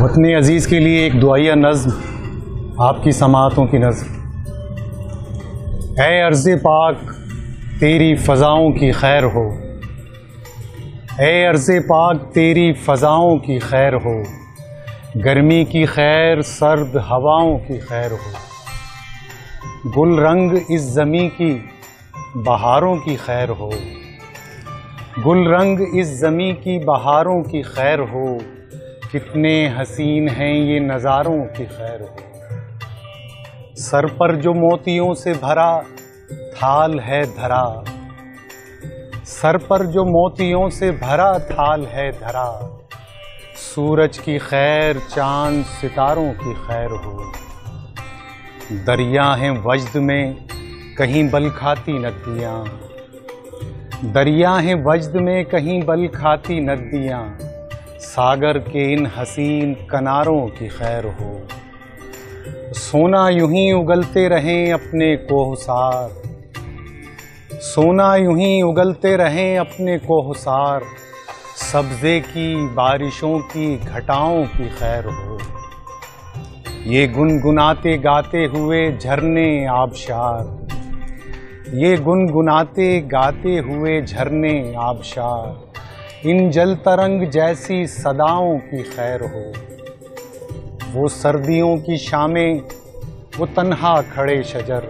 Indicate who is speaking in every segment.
Speaker 1: वतन अज़ीज़ के लिए एक दुआया नज़्म आपकी समाअतों की नज़्म। ऐ अर्ज़े पाक तेरी फ़ज़ाओं की खैर हो, ऐ अर्ज़े पाक तेरी फ़ज़ाओं की खैर हो, गर्मी की खैर सर्द हवाओं की खैर हो, गुल रंग इस ज़मी की बहारों की खैर हो, गुल रंग इस ज़मी की बहारों की खैर हो, कितने हसीन हैं ये नज़ारों की खैर हो। सर पर जो मोतियों से भरा थाल है धरा, सर पर जो मोतियों से भरा थाल है धरा, सूरज की खैर चांद सितारों की खैर हो। दरिया हैं वजद में कहीं बल खाती नदियाँ, दरिया हैं वजद में कहीं बल खाती नदियाँ, सागर के इन हसीन किनारों की खैर हो। सोना यूं ही उगलते रहें अपने कोहसार, सोना यूं ही उगलते रहें अपने कोहसार, सब्ज़े की बारिशों की घटाओं की खैर हो। ये गुनगुनाते गाते हुए झरने आबशार, ये गुनगुनाते गाते हुए झरने आबशार, इन जल तरंग जैसी सदाओं की खैर हो। वो सर्दियों की शामें वो तन्हा खड़े शजर,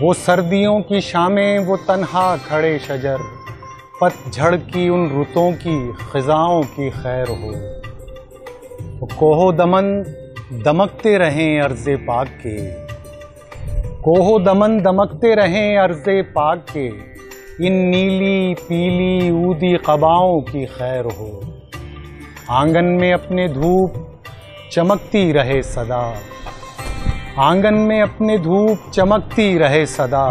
Speaker 1: वो सर्दियों की शामें वो तन्हा खड़े शजर, पतझड़ की उन रुतों की ख़िज़ाओं की खैर हो। कोहो दमन दमकते रहें अर्ज़े पाक के, कोहो दमन दमकते रहें अर्ज़े पाक के, इन नीली पीली ऊदी क़बाओं की खैर हो। आंगन में अपने धूप चमकती रहे सदा, आंगन में अपने धूप चमकती रहे सदा,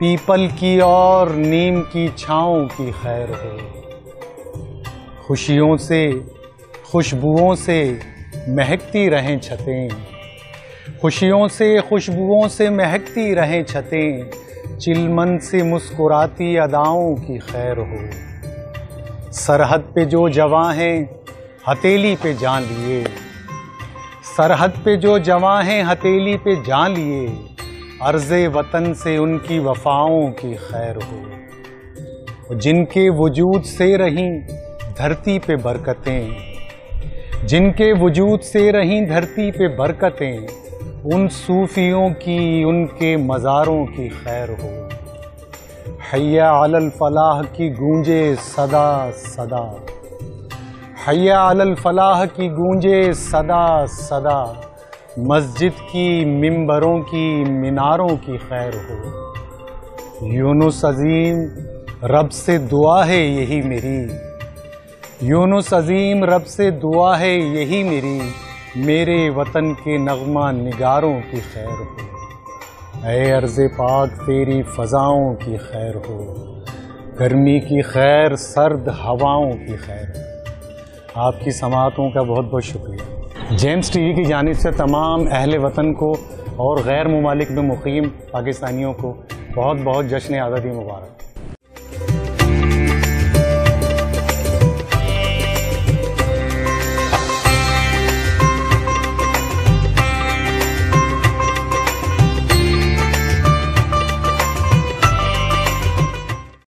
Speaker 1: पीपल की और नीम की छाँव की खैर हो। खुशियों से खुशबुओं से महकती रहें छतें, खुशियों से खुशबुओं से महकती रहें छतें, चिलमन से मुस्कुराती अदाओं की खैर हो। सरहद पे जो जवां हैं हथेली पे जान लिए, सरहद पे जो जवां हैं हथेली पे जान लिए, अर्ज़े वतन से उनकी वफ़ाओं की खैर हो। जिनके वजूद से रहीं धरती पे बरकतें, जिनके वजूद से रहीं धरती पे बरकतें, उन सूफियों की उनके मज़ारों की खैर हो। हय्या अलल फलाह की गूंजे सदा सदा, हय्या अलल फलाह की गूंजे सदा सदा, मस्जिद की मिंबरों की मीनारों की खैर हो। यूनुस अज़ीम रब से दुआ है यही मेरी, यूनुस अज़ीम रब से दुआ है यही मेरी, मेरे वतन के नग़मा निगारों की खैर हो। ऐ अर्ज़े पाक तेरी फ़ज़ाओं की खैर हो, गर्मी की खैर सर्द हवाओं की खैर हो। आपकी समाअतों का बहुत बहुत शुक्रिया। जेम्स टीवी की जानिब से तमाम अहले वतन को और गैर ममालिक में मुक़ीम पाकिस्तानियों को बहुत बहुत जश्न आज़ादी मुबारक।